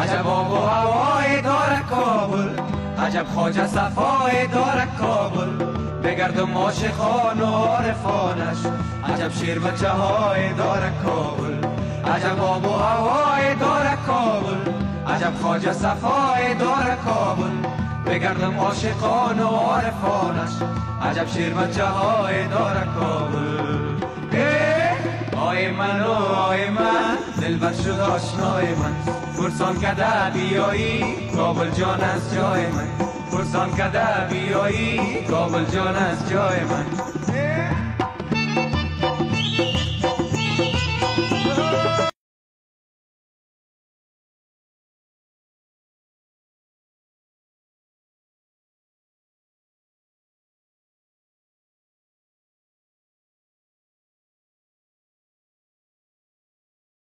عجب آب و هوای داره کابل، عجب خواجه صفای داره کابل، بگردم عاشقان و عارفانش، عجب شیر بچه های داره کابل، عجب آب و هوای داره کابل، عجب خواجه صفای داره کابل، بگردم عاشقان و عارفانش، عجب شیر بچه های داره کابل. آی من و آی من دلبر شد آشنای من، پرسان کده بیایی کابل جان از جای من، پرسان کده بیایی کابل جان از جای من.